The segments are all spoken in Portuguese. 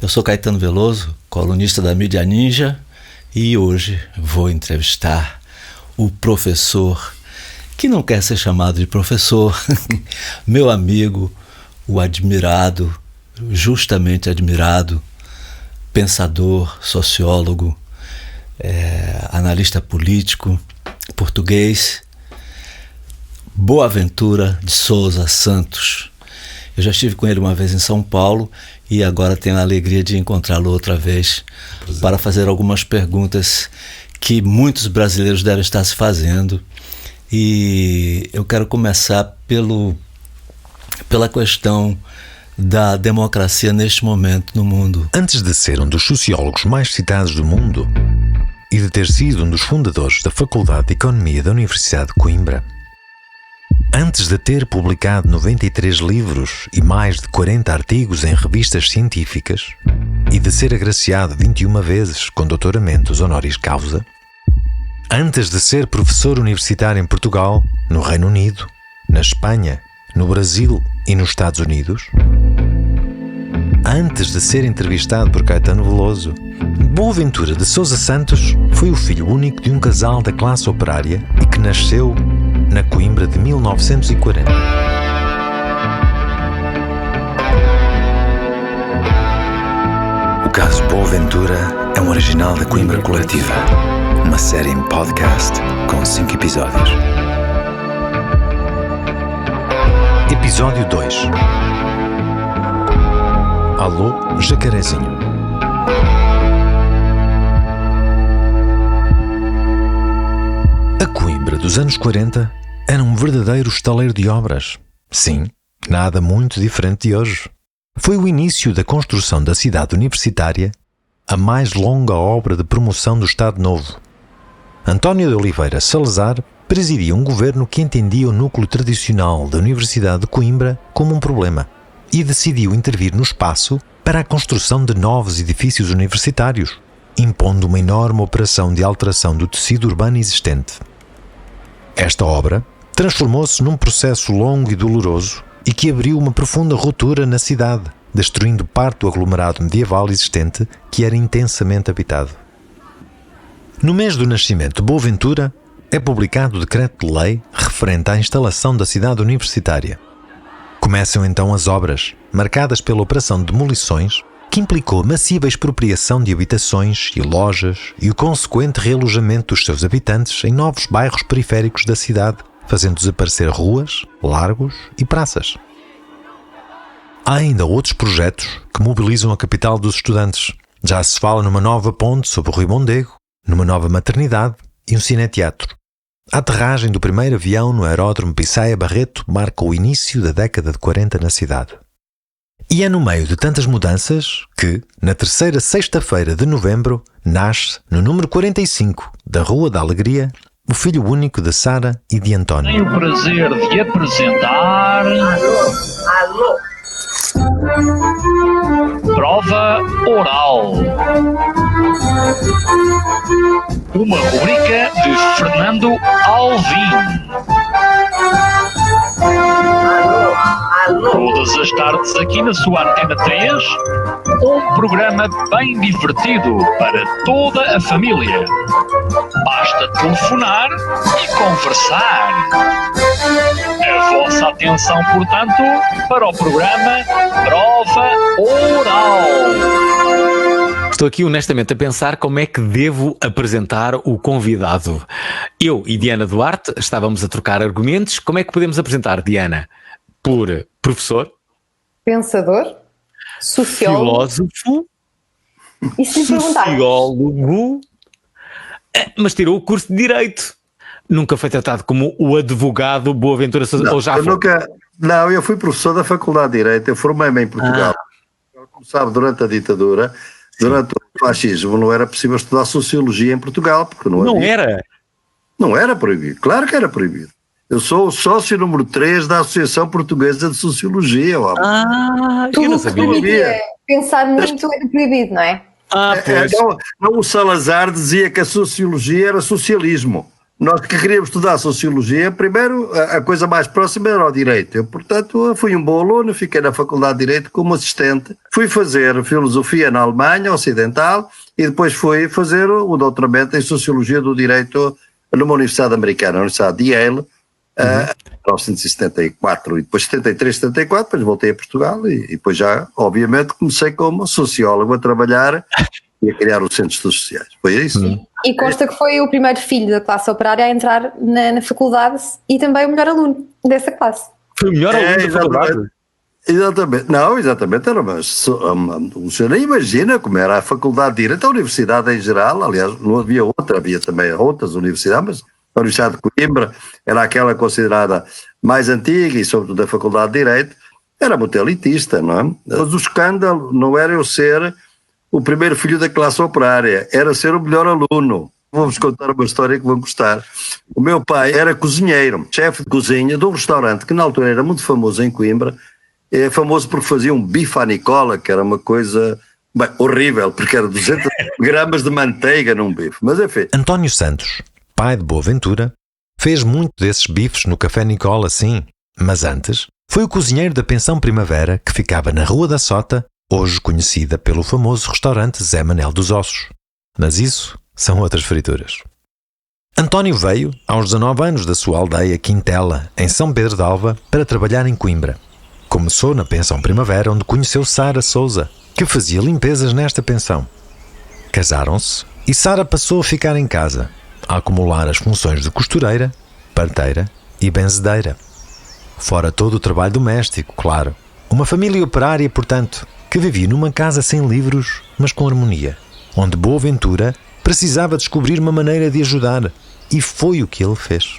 Eu sou Caetano Veloso, colunista da Mídia Ninja, e hoje vou entrevistar o professor, que não quer ser chamado de professor, meu amigo, o admirado, justamente admirado, pensador, sociólogo, analista político, português, Boaventura de Souza Santos. Eu já estive com ele uma vez em São Paulo e agora tenho a alegria de encontrá-lo outra vez para fazer algumas perguntas que muitos brasileiros devem estar se fazendo. E eu quero começar pela questão da democracia neste momento no mundo. Antes de ser um dos sociólogos mais citados do mundo e de ter sido um dos fundadores da Faculdade de Economia da Universidade de Coimbra, antes de ter publicado 93 livros e mais de 40 artigos em revistas científicas e de ser agraciado 21 vezes com doutoramentos honoris causa, antes de ser professor universitário em Portugal, no Reino Unido, na Espanha, no Brasil e nos Estados Unidos, antes de ser entrevistado por Caetano Veloso, Boaventura de Souza Santos foi o filho único de um casal da classe operária e que nasceu na Coimbra de 1940. O caso Boaventura é um original da Coimbra Coletiva, uma série em podcast com 5 episódios. Episódio 2. Alô, Jacarezinho. A Coimbra dos anos 40 era um verdadeiro estaleiro de obras. Sim, nada muito diferente de hoje. Foi o início da construção da cidade universitária, a mais longa obra de promoção do Estado Novo. António de Oliveira Salazar presidia um governo que entendia o núcleo tradicional da Universidade de Coimbra como um problema e decidiu intervir no espaço para a construção de novos edifícios universitários, impondo uma enorme operação de alteração do tecido urbano existente. Esta obra transformou-se num processo longo e doloroso e que abriu uma profunda ruptura na cidade, destruindo parte do aglomerado medieval existente que era intensamente habitado. No mês do nascimento de Boaventura, é publicado o decreto-de-lei referente à instalação da cidade universitária. Começam então as obras, marcadas pela operação de demolições, que implicou massiva expropriação de habitações e lojas e o consequente realojamento dos seus habitantes em novos bairros periféricos da cidade, fazendo desaparecer ruas, largos e praças. Há ainda outros projetos que mobilizam a capital dos estudantes. Já se fala numa nova ponte sobre o Rio Mondego, numa nova maternidade e um cineteatro. A aterragem do primeiro avião no aeródromo Pissaia Barreto marca o início da década de 40 na cidade. E é no meio de tantas mudanças que, na terceira sexta-feira de novembro, nasce, no número 45 da Rua da Alegria, o filho único de Sara e de António. Tenho o prazer de apresentar... Alô! Prova oral. Uma rubrica de Fernando Alvim. Todas as tardes aqui na sua Antena 3, um programa bem divertido para toda a família. Basta telefonar e conversar. A vossa atenção, portanto, para o programa Prova Oral. Estou aqui honestamente a pensar como é que devo apresentar o convidado. Eu e Diana Duarte estávamos a trocar argumentos. Como é que podemos apresentar, Diana? Por professor, pensador, sociólogo, filósofo, e se me perguntar, sociólogo, mas tirou o curso de Direito. Nunca foi tratado como o advogado Boaventura Souza, ou já foi? Não, eu fui professor da Faculdade de Direito, eu formei-me em Portugal. Como sabe, durante a ditadura, durante o fascismo, não era possível estudar Sociologia em Portugal, porque não havia. Não era proibido, claro que era proibido. Eu sou o sócio número 3 da Associação Portuguesa de Sociologia. Eu não sabia. Pensar muito era proibido, não é? Pois. Não, o Salazar dizia que a Sociologia era socialismo. nós que queríamos estudar Sociologia, primeiro a coisa mais próxima era o Direito. Eu, portanto, fui um bom aluno, fiquei na Faculdade de Direito como assistente. Fui fazer Filosofia na Alemanha Ocidental e depois fui fazer o doutoramento em Sociologia do Direito numa universidade americana, na Universidade de Yale, em 1974 e depois 73, 74, depois voltei a Portugal e depois já, obviamente, comecei como sociólogo a trabalhar e a criar os centros sociais. Foi isso. E consta que foi o primeiro filho da classe operária a entrar na faculdade e também o melhor aluno dessa classe. Foi o melhor aluno da faculdade? Exatamente. Não, exatamente. Era o senhor nem imagina como era a Faculdade de Direito, a Universidade em geral, aliás, não havia outra, havia também outras universidades, mas a Universidade de Coimbra era aquela considerada mais antiga e sobretudo a Faculdade de Direito, era muito elitista, não é? Mas o escândalo não era eu ser o primeiro filho da classe operária, era ser o melhor aluno. Vou-vos contar uma história que vão gostar. O meu pai era cozinheiro, chefe de cozinha de um restaurante que na altura era muito famoso em Coimbra, é famoso porque fazia um bife à Nicola, que era uma coisa horrível, porque era 200 gramas de manteiga num bife, mas enfim. António Santos, pai de Boaventura, fez muito desses bifes no Café Nicola, sim, mas antes foi o cozinheiro da Pensão Primavera que ficava na Rua da Sota, hoje conhecida pelo famoso restaurante Zé Manel dos Ossos. Mas isso são outras frituras. António veio, aos 19 anos, da sua aldeia Quintela, em São Pedro de Alva, para trabalhar em Coimbra. Começou na Pensão Primavera, onde conheceu Sara Souza, que fazia limpezas nesta pensão. Casaram-se e Sara passou a ficar em casa, a acumular as funções de costureira, parteira e benzedeira. Fora todo o trabalho doméstico, claro. Uma família operária, portanto, que vivia numa casa sem livros, mas com harmonia, onde Boaventura precisava descobrir uma maneira de ajudar, e foi o que ele fez.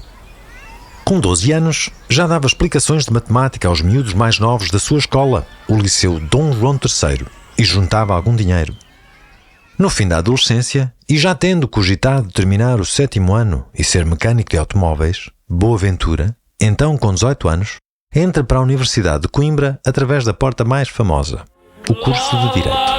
Com 12 anos, já dava explicações de matemática aos miúdos mais novos da sua escola, o Liceu Dom João III, e juntava algum dinheiro. No fim da adolescência, e já tendo cogitado terminar o 7º ano e ser mecânico de automóveis, Boaventura, então com 18 anos, entra para a Universidade de Coimbra através da porta mais famosa, o curso de Direito.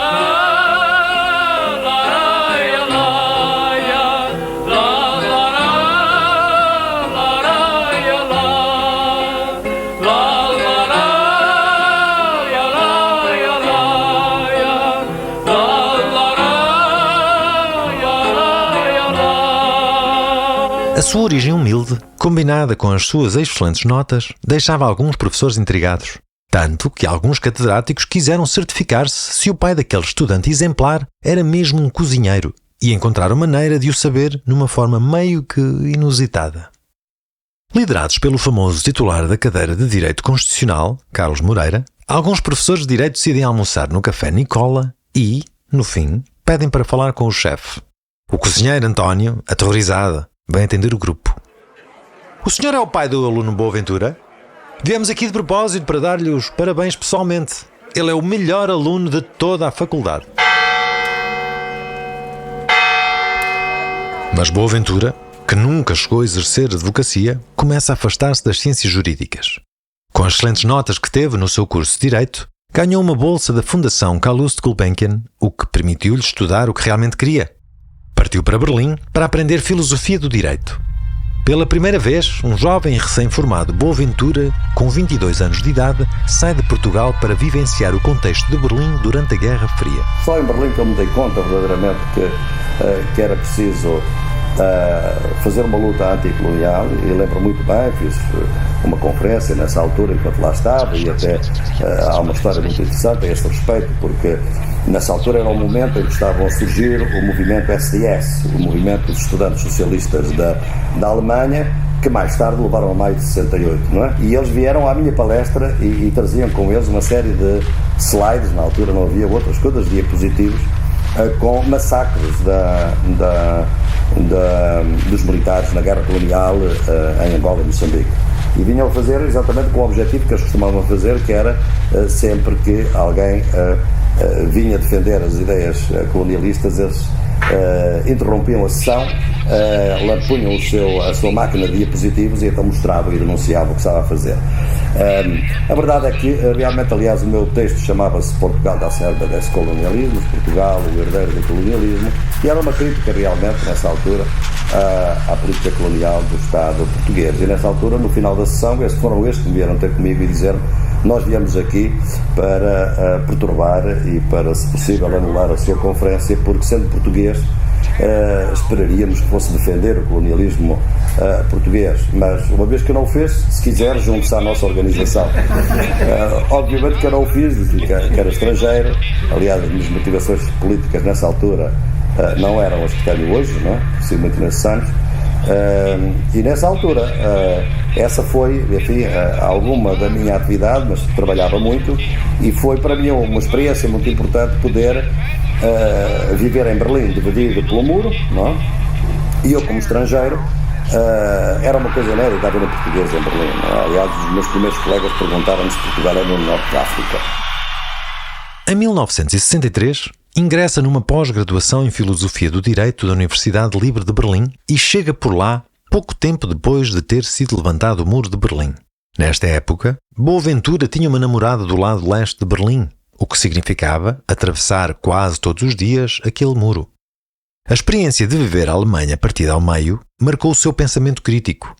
A sua origem humilde, combinada com as suas excelentes notas, deixava alguns professores intrigados. Tanto que alguns catedráticos quiseram certificar-se se o pai daquele estudante exemplar era mesmo um cozinheiro e encontraram maneira de o saber numa forma meio que inusitada. Liderados pelo famoso titular da cadeira de Direito Constitucional, Carlos Moreira, alguns professores de Direito decidem almoçar no Café Nicola e, no fim, pedem para falar com o chefe. O cozinheiro António, aterrorizado, vem atender o grupo. O senhor é o pai do aluno Boaventura? Viemos aqui de propósito para dar-lhe os parabéns pessoalmente. Ele é o melhor aluno de toda a faculdade. Mas Boaventura, que nunca chegou a exercer advocacia, começa a afastar-se das ciências jurídicas. Com as excelentes notas que teve no seu curso de Direito, ganhou uma bolsa da Fundação Calouste Gulbenkian, o que permitiu-lhe estudar o que realmente queria. Partiu para Berlim para aprender Filosofia do Direito. Pela primeira vez, um jovem recém-formado Boaventura, com 22 anos de idade, sai de Portugal para vivenciar o contexto de Berlim durante a Guerra Fria. Só em Berlim que eu me dei conta verdadeiramente que era preciso fazer uma luta anticolonial, e lembro muito bem, fiz uma conferência nessa altura enquanto lá estava, e até há uma história muito interessante a este respeito, porque nessa altura era um momento em que estavam a surgir o movimento SDS, o movimento dos estudantes socialistas da Alemanha, que mais tarde levaram a maio de 68, não é? E eles vieram à minha palestra e traziam com eles uma série de slides, na altura não havia outras coisas, diapositivos, com massacres dos militares na guerra colonial em Angola e Moçambique. E vinham a fazer exatamente com o objetivo que eles costumavam fazer, que era sempre que alguém vinha defender as ideias colonialistas, eles interrompiam a sessão, punham a sua máquina de diapositivos e então mostravam e denunciavam o que estava a fazer. A verdade é que realmente, aliás, o meu texto chamava-se Portugal da Serva des Colonialismos, Portugal, o herdeiro do colonialismo, e era uma crítica realmente nessa altura à política colonial do Estado português. E nessa altura, no final da sessão, foram estes que vieram ter comigo e dizer: nós viemos aqui para perturbar e para, se possível, anular a sua conferência, porque, sendo português, esperaríamos que fosse defender o colonialismo português, mas uma vez que eu não o fez, se quiser, junte-se à nossa organização. Obviamente que eu não o fiz, disse que era estrangeiro. Aliás, as minhas motivações políticas nessa altura não eram as que tenho hoje, não é? Possivelmente nesses anos. E nessa altura, essa foi, enfim, alguma da minha atividade, mas trabalhava muito, e foi para mim uma experiência muito importante poder viver em Berlim, dividido pelo muro, não é? E eu, como estrangeiro, era uma coisa inédita haver um português em Berlim, não é? Aliás, os meus primeiros colegas perguntaram-me se Portugal era no norte da África. Em 1963, ingressa numa pós-graduação em Filosofia do Direito da Universidade Livre de Berlim e chega por lá pouco tempo depois de ter sido levantado o Muro de Berlim. Nesta época, Boaventura tinha uma namorada do lado leste de Berlim, o que significava atravessar quase todos os dias aquele muro. A experiência de viver a Alemanha partida ao meio marcou o seu pensamento crítico.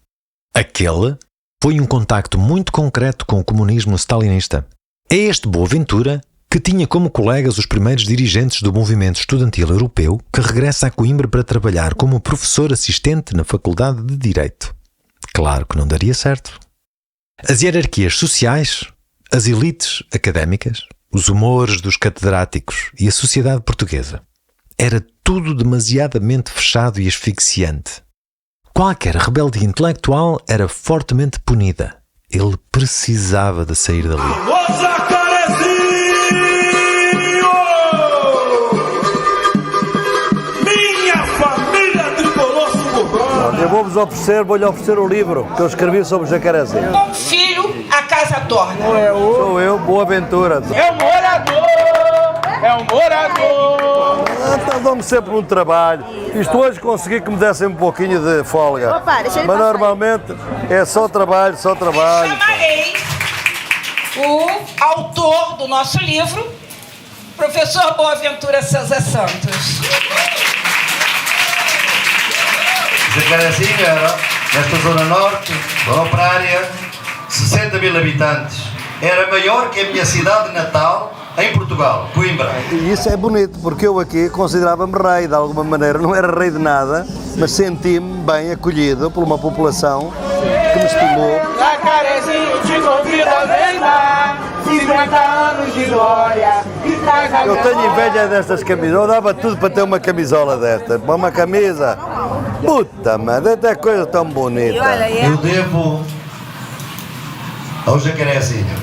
Aquele foi um contacto muito concreto com o comunismo stalinista. É este Boaventura que tinha como colegas os primeiros dirigentes do movimento estudantil europeu, que regressa a Coimbra para trabalhar como professor assistente na Faculdade de Direito. Claro que não daria certo. As hierarquias sociais, as elites académicas, os humores dos catedráticos e a sociedade portuguesa. Era tudo demasiadamente fechado e asfixiante. Qualquer rebeldia intelectual era fortemente punida. Ele precisava de sair dali. Eu vou-lhe oferecer o livro que eu escrevi sobre o jacarezinho. Com filho, a casa torna. Sou eu, Boaventura. É um morador. Então dou-me sempre um trabalho. Isto hoje consegui que me dessem um pouquinho de folga. Opa, deixa ele mas passar normalmente é só trabalho. Chamarei o autor do nosso livro, professor Boaventura Sousa Santos. Jacarezinho era, nesta zona norte, da operária, 60 mil habitantes. Era maior que a minha cidade natal, em Portugal, Coimbra. E isso é bonito, porque eu aqui considerava-me rei, de alguma maneira. Não era rei de nada, mas senti-me bem acolhido por uma população que me estimou. Jacarezinho te convida, vem lá, 50 anos de glória. Eu tenho inveja destas camisas. Eu dava tudo para ter uma camisola destas. Uma camisa. Puta, mano, até coisa tão bonita. Eu devo ao Jacarezinho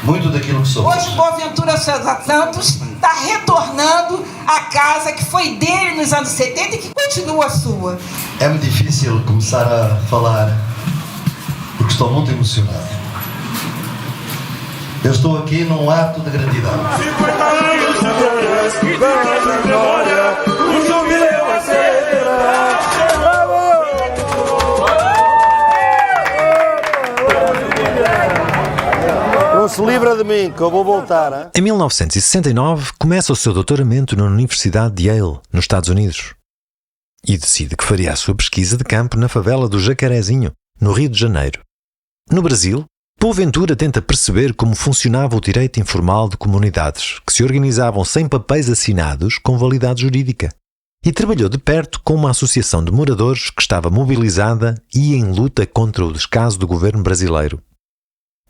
muito daquilo que sou. Hoje o Boaventura Sousa Santos está retornando à casa que foi dele nos anos 70 e que continua sua. É-me difícil começar a falar porque estou muito emocionado. Eu estou aqui num ato de gratidão. 50 anos de glória, o jubileu a celebrar. Não se livra de mim, que eu vou voltar. Hein? Em 1969, começa o seu doutoramento na Universidade de Yale, nos Estados Unidos. E decide que faria a sua pesquisa de campo na favela do Jacarezinho, no Rio de Janeiro. No Brasil, Boaventura tenta perceber como funcionava o direito informal de comunidades que se organizavam sem papéis assinados com validade jurídica e trabalhou de perto com uma associação de moradores que estava mobilizada e em luta contra o descaso do governo brasileiro.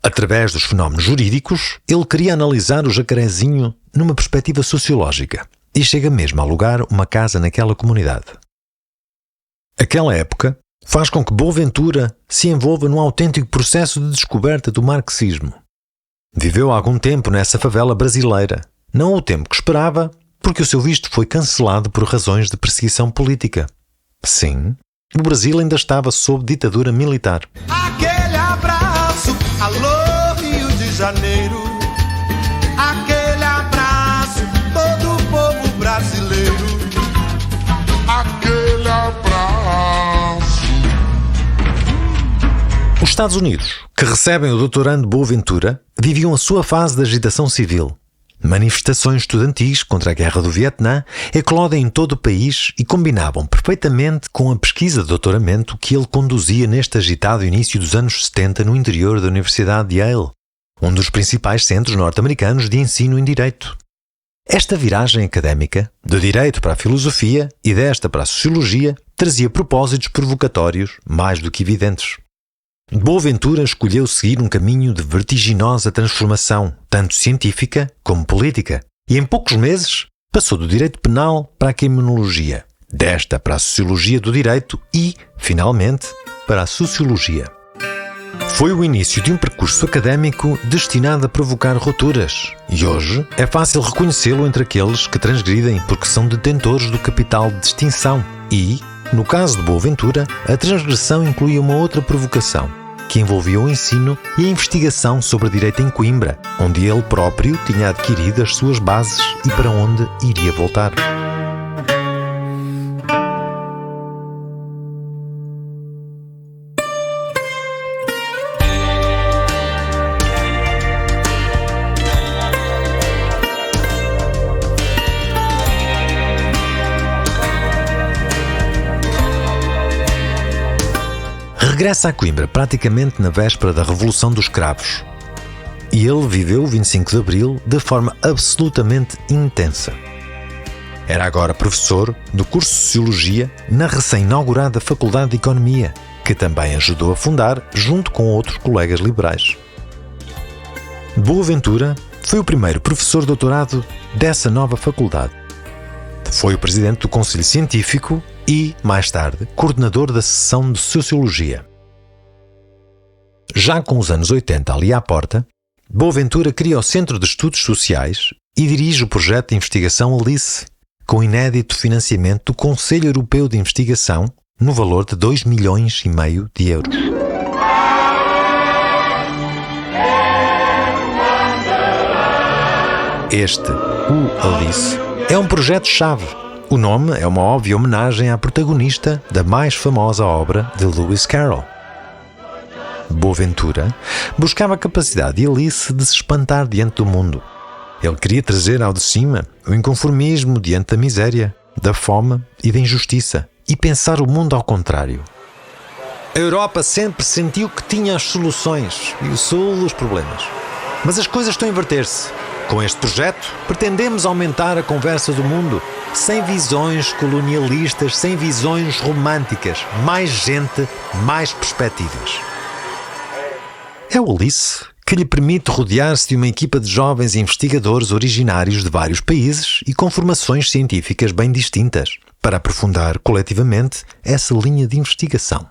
Através dos fenómenos jurídicos, ele queria analisar o Jacarezinho numa perspectiva sociológica e chega mesmo a alugar uma casa naquela comunidade. Aquela época faz com que Boaventura se envolva num autêntico processo de descoberta do marxismo. Viveu algum tempo nessa favela brasileira, não o tempo que esperava, porque o seu visto foi cancelado por razões de perseguição política. Sim, o Brasil ainda estava sob ditadura militar. Aquele abraço, alô Rio de Janeiro. Aquele abraço, todo o povo brasileiro. Estados Unidos, que recebem o doutorando Boaventura, viviam a sua fase de agitação civil. Manifestações estudantis contra a guerra do Vietnã eclodem em todo o país e combinavam perfeitamente com a pesquisa de doutoramento que ele conduzia neste agitado início dos anos 70 no interior da Universidade de Yale, um dos principais centros norte-americanos de ensino em Direito. Esta viragem académica, do Direito para a Filosofia e desta para a Sociologia, trazia propósitos provocatórios mais do que evidentes. Boaventura escolheu seguir um caminho de vertiginosa transformação, tanto científica como política, e em poucos meses passou do direito penal para a criminologia, desta para a sociologia do direito e, finalmente, para a sociologia. Foi o início de um percurso académico destinado a provocar rupturas, e hoje é fácil reconhecê-lo entre aqueles que transgridem porque são detentores do capital de distinção e, no caso de Boaventura, a transgressão incluía uma outra provocação, que envolvia o ensino e a investigação sobre direito em Coimbra, onde ele próprio tinha adquirido as suas bases e para onde iria voltar. Regressa a Coimbra praticamente na véspera da Revolução dos Cravos. E ele viveu o 25 de Abril de forma absolutamente intensa. Era agora professor do curso de Sociologia na recém-inaugurada Faculdade de Economia, que também ajudou a fundar junto com outros colegas liberais. Boaventura foi o primeiro professor doutorado dessa nova faculdade. Foi o presidente do Conselho Científico e, mais tarde, coordenador da seção de Sociologia. Já com os anos 80 ali à porta, Boaventura cria o Centro de Estudos Sociais e dirige o projeto de investigação Alice, com inédito financiamento do Conselho Europeu de Investigação, no valor de 2,5 milhões de euros. Este, o Alice, é um projeto-chave. O nome é uma óbvia homenagem à protagonista da mais famosa obra de Lewis Carroll. Boaventura buscava a capacidade de Alice de se espantar diante do mundo. Ele queria trazer ao de cima o inconformismo diante da miséria, da fome e da injustiça, e pensar o mundo ao contrário. A Europa sempre sentiu que tinha as soluções e o Sul os problemas. Mas as coisas estão a inverter-se. Com este projeto, pretendemos aumentar a conversa do mundo, sem visões colonialistas, sem visões românticas, mais gente, mais perspectivas. É o Alice que lhe permite rodear-se de uma equipa de jovens investigadores originários de vários países e com formações científicas bem distintas, para aprofundar coletivamente essa linha de investigação.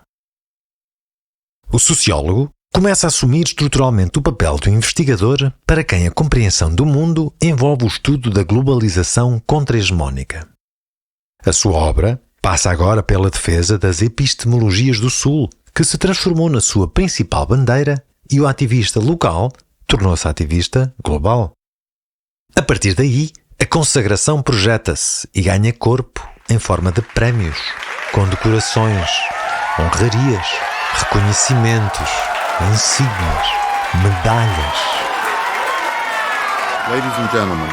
O sociólogo começa a assumir estruturalmente o papel do investigador para quem a compreensão do mundo envolve o estudo da globalização contra-hegemónica. A sua obra passa agora pela defesa das epistemologias do Sul, que se transformou na sua principal bandeira, e o ativista local tornou-se ativista global. A partir daí, a consagração projeta-se e ganha corpo em forma de prémios, condecorações, honrarias, reconhecimentos, insígnias, medalhas. Ladies and gentlemen,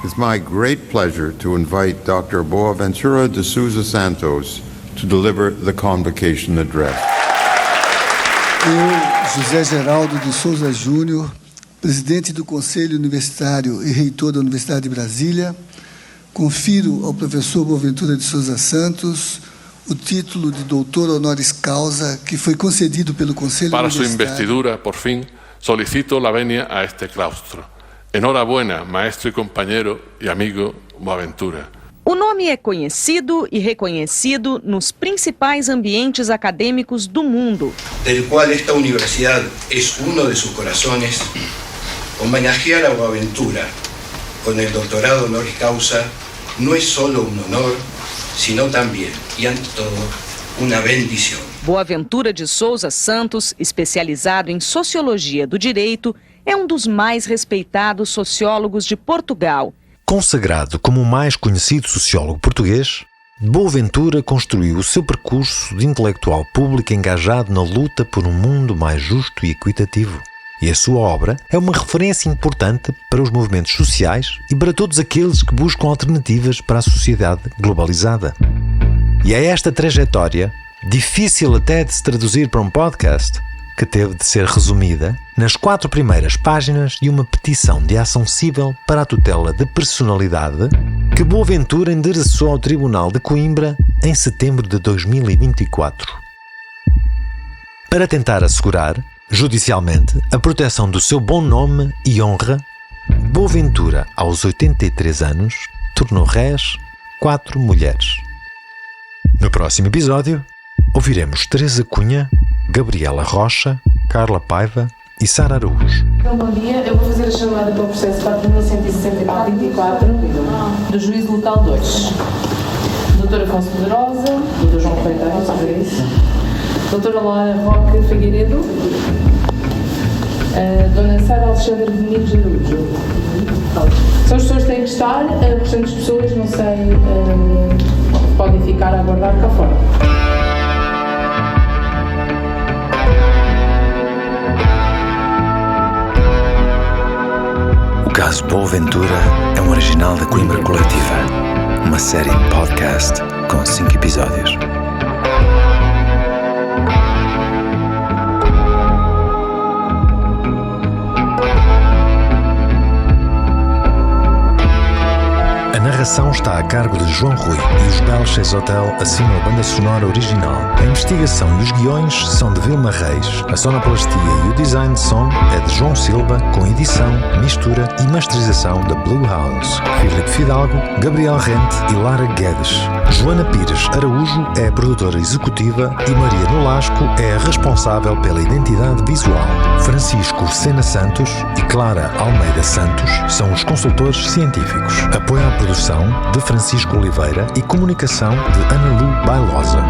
it's my great pleasure to invite Dr. Boaventura de Sousa Santos to deliver the convocation address. Eu, José Geraldo de Souza Júnior, presidente do Conselho Universitário e reitor da Universidade de Brasília, confiro ao professor Boaventura de Sousa Santos o título de doutor honoris causa que foi concedido pelo Conselho Para Universitário. su investidura, por fin, solicito la venia a este claustro. Enhorabuena, maestro y compañero y amigo Boaventura. O nome é conhecido e reconhecido nos principais ambientes acadêmicos do mundo. Del cual esta universidad es uno de sus corazones, homenajear a Boaventura con el doctorado honoris causa no es solo un honor, sino también, y ante todo, una bendición. Boaventura de Sousa Santos, especializado em Sociologia do Direito, é um dos mais respeitados sociólogos de Portugal. Consagrado como o mais conhecido sociólogo português, Boaventura construiu o seu percurso de intelectual público engajado na luta por um mundo mais justo e equitativo. E a sua obra é uma referência importante para os movimentos sociais e para todos aqueles que buscam alternativas para a sociedade globalizada. E é esta trajetória, difícil até de se traduzir para um podcast, que teve de ser resumida nas 4 primeiras páginas de uma petição de ação civil para a tutela de personalidade que Boaventura endereçou ao Tribunal de Coimbra em setembro de 2024. Para tentar assegurar, judicialmente, a proteção do seu bom nome e honra, Boaventura, aos 83 anos, tornou réis 4 mulheres. No próximo episódio, ouviremos Teresa Cunha, Gabriela Rocha, Carla Paiva e Sara Araújo. Então, bom dia. Eu vou fazer a chamada para o processo 4.164 do Juízo Local 2. Doutor Afonso Pedrosa, Doutor João Correia, sabe isso? Doutora Laura Roque Figueiredo, Dona Sara Alexandre Domingos Araújo. São as pessoas que têm que estar, portanto as pessoas, não sei, podem ficar a aguardar cá fora. O caso Boaventura é um original da Coimbra Coletiva, uma série de podcast com 5 episódios. A narração está a cargo de João Rui e os Belches Hotel assinam a banda sonora original. A investigação e os guiões são de Vilma Reis. A sonoplastia e o design de som é de João Silva, com edição, mistura e masterização da Blue House. Filipe Fidalgo, Gabriel Rente e Lara Guedes. Joana Pires Araújo é a produtora executiva e Maria Nolasco é a responsável pela identidade visual. Francisco Sena Santos e Clara Almeida Santos são os consultores científicos. Apoio à produção de Francisco Oliveira e comunicação de Ana Lu Bailosa.